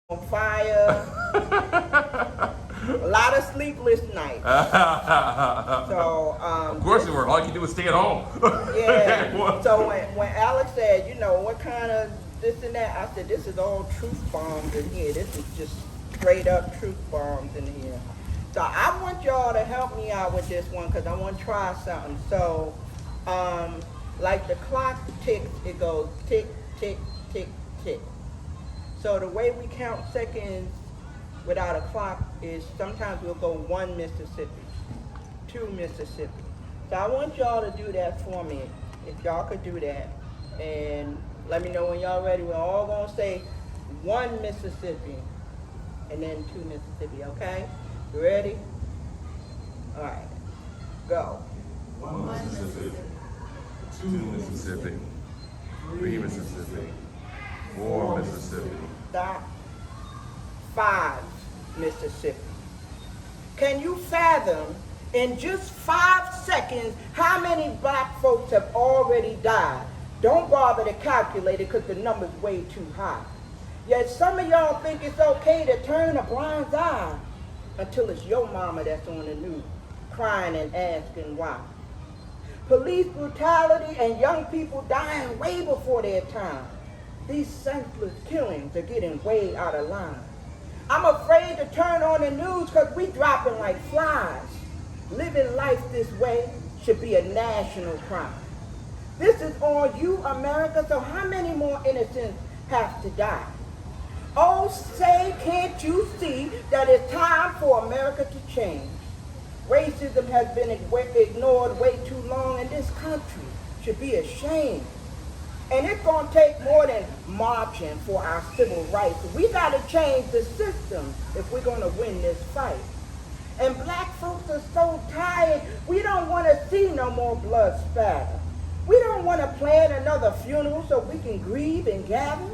on fire, a lot of sleepless nights. So, Of course you were. All you do is stay at home. yeah. So when Alex said, what kind of this and that, I said, this is all truth bombs in here. This is just straight up truth bombs in here. So I want y'all to help me out with this one because I want to try something. So, like the clock ticks, it goes tick, tick, tick, tick. So the way we count seconds without a clock is sometimes we'll go 1 Mississippi, 2 Mississippi. So I want y'all to do that for me, if y'all could do that. And let me know when y'all ready. We're all gonna say 1 Mississippi and then 2 Mississippi, okay? You ready? All right, go. 1 Mississippi, 2 Mississippi, 3 Mississippi, 4 Mississippi. Stop. 5 Mississippi. Can you fathom in just 5 seconds how many black folks have already died? Don't bother to calculate it because the number's way too high. Yet some of y'all think it's okay to turn a blind eye until it's your mama that's on the news, crying and asking why. Police brutality and young people dying way before their time. These senseless killings are getting way out of line. I'm afraid to turn on the news because we dropping like flies. Living life this way should be a national crime. This is on you, America, so how many more innocents have to die? Oh, say, can't you see that it's time for America to change? Racism has been ignored way too long, and this country should be ashamed. And it's going to take more than marching for our civil rights. We got to change the system if we're going to win this fight. And black folks are so tired, we don't want to see no more blood spatter. We don't want to plan another funeral so we can grieve and gather.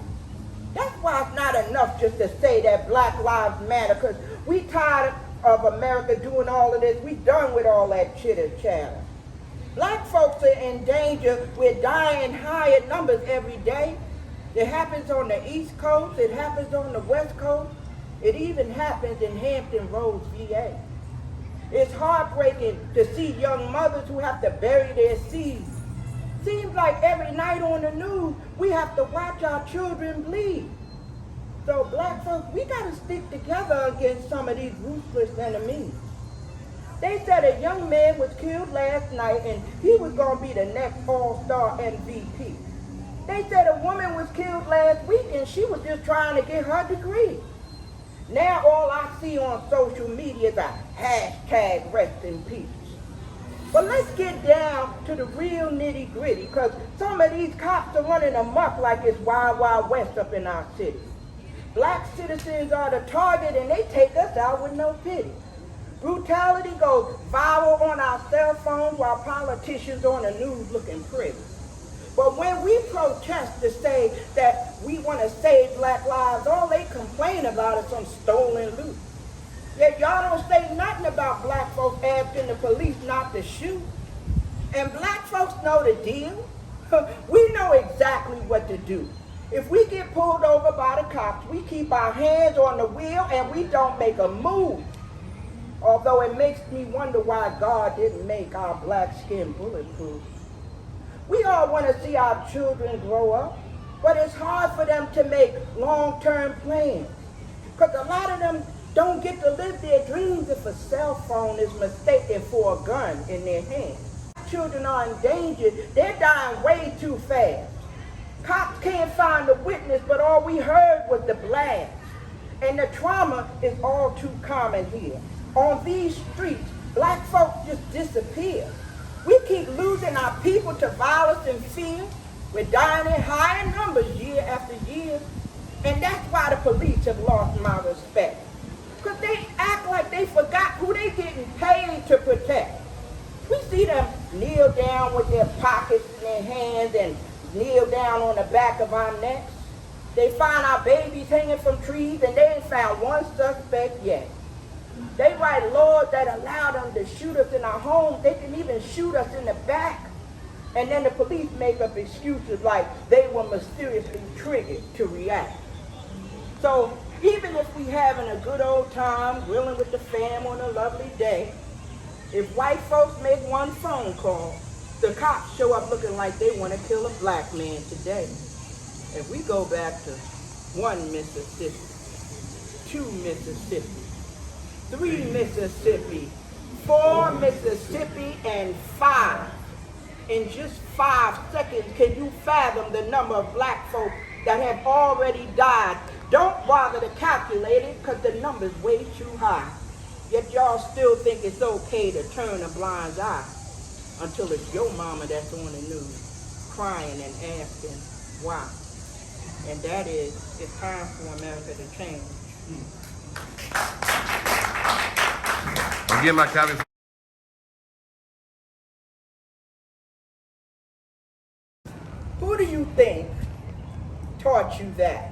That's why it's not enough just to say that Black Lives Matter, because we tired of America doing all of this. We done with all that chitter chatter. Black folks are in danger. We're dying high in numbers every day. It happens on the East Coast. It happens on the West Coast. It even happens in Hampton Roads, VA. It's heartbreaking to see young mothers who have to bury their seeds. Seems like every night on the news, we have to watch our children bleed. So black folks, we got to stick together against some of these ruthless enemies. They said a young man was killed last night and he was going to be the next all-star MVP. They said a woman was killed last week and she was just trying to get her degree. Now all I see on social media is a hashtag rest in peace. But let's get down to the real nitty gritty because some of these cops are running amok like it's Wild Wild West up in our city. Black citizens are the target and they take us out with no pity. Brutality goes viral on our cell phones while politicians on the news looking pretty. But when we protest to say that we want to save black lives, all they complain about is some stolen loot. Yet y'all don't say nothing about black folks asking the police not to shoot. And black folks know the deal. We know exactly what to do. If we get pulled over by the cops, we keep our hands on the wheel and we don't make a move. Although it makes me wonder why God didn't make our black skin bulletproof. We all want to see our children grow up, but it's hard for them to make long-term plans. Because a lot of them don't get to live their dreams if a cell phone is mistaken for a gun in their hand. Children are endangered. They're dying way too fast. Cops can't find a witness, but all we heard was the blast. And the trauma is all too common here. On these streets, black folks just disappear. We keep losing our people to violence and fear. We're dying in higher numbers year after year. And that's why the police have lost my respect. Because they act like they forgot who they getting paid to protect. We see them kneel down with their pockets in their hands and kneel down on the back of our necks. They find our babies hanging from trees and they ain't found one suspect yet. They write laws that allow them to shoot us in our homes. They can even shoot us in the back. And then the police make up excuses like they were mysteriously triggered to react. So Even if we having a good old time, grilling with the fam on a lovely day, if white folks make one phone call, the cops show up looking like they want to kill a black man today. If we go back to 1 Mississippi, 2 Mississippi, 3 Mississippi, 4 Mississippi, and 5. In just 5 seconds, can you fathom the number of black folk that have already died? Don't bother to calculate it because the number's way too high. Yet y'all still think it's okay to turn a blind eye until it's your mama that's on the news crying and asking why. And that is, it's time for America to change. I'm getting my copy. Who do you think taught you that?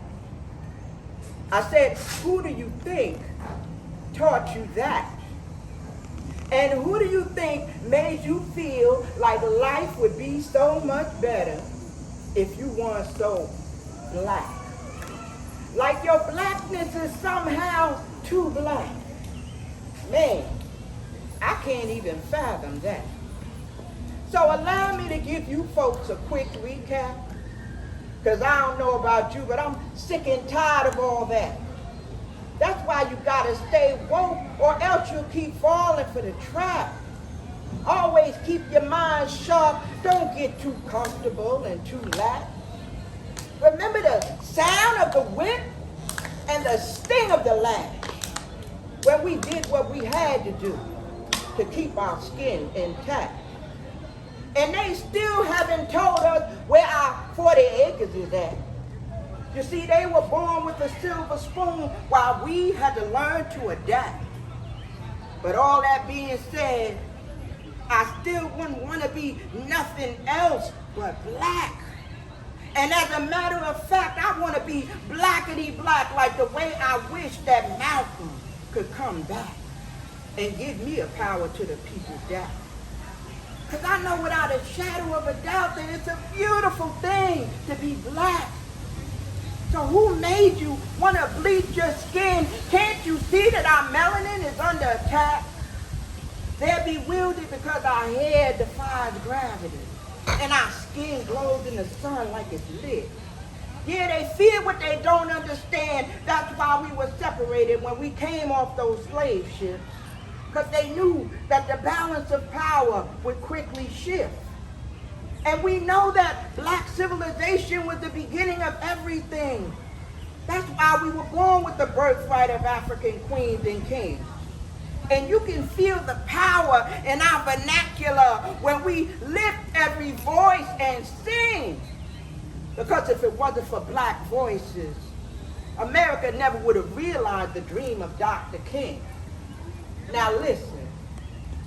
I said, who do you think taught you that? And who do you think made you feel like life would be so much better if you weren't so black? Like your blackness is somehow too black. Man, I can't even fathom that. So allow me to give you folks a quick recap, because I don't know about you, but I'm sick and tired of all that. That's why you gotta stay woke, or else you'll keep falling for the trap. Always keep your mind sharp. Don't get too comfortable and too lax. Remember the sound of the whip and the sting of the lash when we did what we had to do to keep our skin intact. And they still haven't told us where our 40 acres is at. You see, they were born with a silver spoon while we had to learn to adapt. But all that being said, I still wouldn't want to be nothing else but black. And as a matter of fact, I want to be blackety black, like the way I wish that mountain could come back and give me a power to the people's doubt. Because I know without a shadow of a doubt that it's a beautiful thing to be black. So who made you want to bleach your skin? Can't you see that our melanin is under attack? They're bewildered because our hair defies gravity and our skin glows in the sun like it's lit. Yeah, they fear what they don't understand. That's why we were separated when we came off those slave ships. Because they knew that the balance of power would quickly shift. And we know that black civilization was the beginning of everything. That's why we were born with the birthright of African queens and kings. And you can feel the power in our vernacular when we lift every voice and sing. Because if it wasn't for black voices, America never would have realized the dream of Dr. King. Now listen,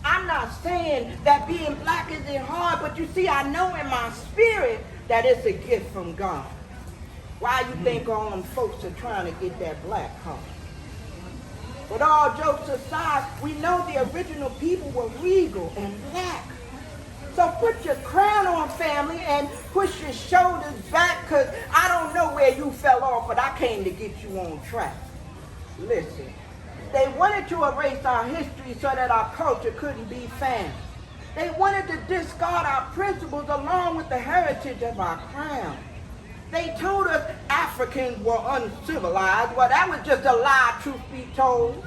I'm not saying that being black isn't hard, but you see, I know in my spirit that it's a gift from God. Why you think all them folks are trying to get that black card? But all jokes aside, we know the original people were regal and black. So put your crown on, family, and push your shoulders back, because I don't know where you fell off, but I came to get you on track. Listen. They wanted to erase our history so that our culture couldn't be found. They wanted to discard our principles along with the heritage of our crown. They told us Africans were uncivilized. Well, that was just a lie, truth be told.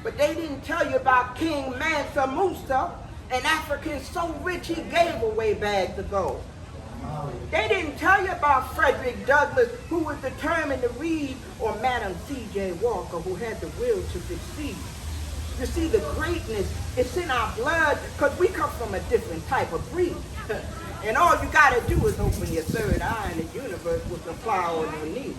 But they didn't tell you about King Mansa Musa, an African so rich he gave away bags of gold. They didn't tell you about Frederick Douglass, who was determined to read, or Madam C.J. Walker, who had the will to succeed. You see, the greatness is in our blood because we come from a different type of breed. And all you got to do is open your third eye and the universe will supply all you need.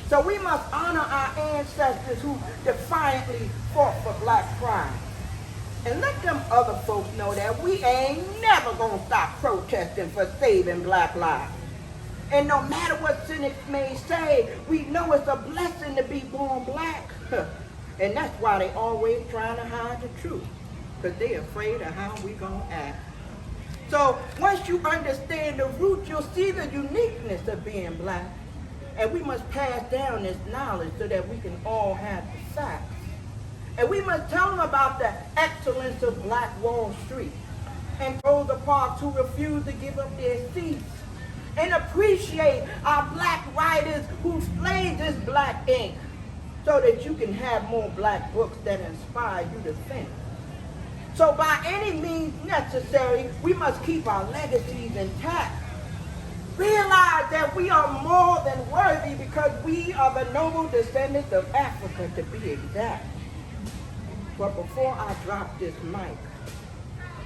So we must honor our ancestors who defiantly fought for black pride. And let them other folks know that we ain't never gonna stop protesting for saving black lives. And no matter what cynics may say, we know it's a blessing to be born black. And that's why they always trying to hide the truth, because they're afraid of how we gonna act. So once you understand the root, you'll see the uniqueness of being black. And we must pass down this knowledge so that we can all have the facts. And we must tell them about the excellence of Black Wall Street and Rosa Parks who refuse to give up their seats. And appreciate our black writers who slayed this black ink so that you can have more black books that inspire you to think. So by any means necessary, we must keep our legacies intact. Realize that we are more than worthy because we are the noble descendants of Africa, to be exact. But before I drop this mic,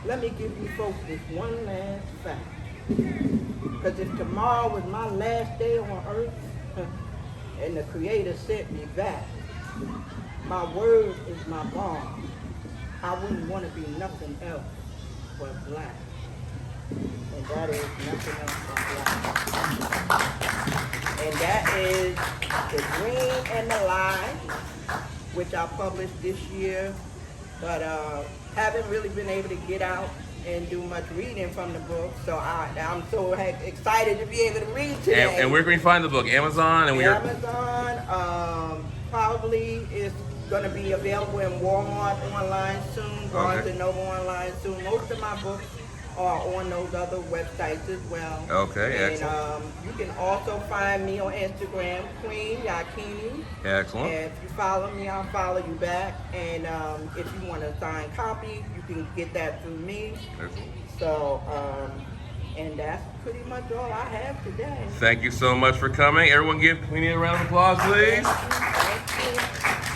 let me give you folks this one last fact. Because if tomorrow was my last day on earth, and the Creator sent me back, my word is my bond. I wouldn't want to be nothing else but black. And that is nothing else but black. And that is The Dream and the Lie, which I published this year, but haven't really been able to get out and do much reading from the book, so I'm so excited to be able to read today. And where can we find the book? Amazon? Amazon, probably is going to be available in Walmart online soon, Barnes & Noble online soon. Most of my books are on those other websites as well. Okay, and, excellent. You can also find me on Instagram, Kween Yakini. Excellent. And if you follow me, I'll follow you back. And if you want a signed copy, you can get that through me. Excellent. So, and that's pretty much all I have today. Thank you so much for coming. Everyone give Queenie a round of applause, please. Thank you.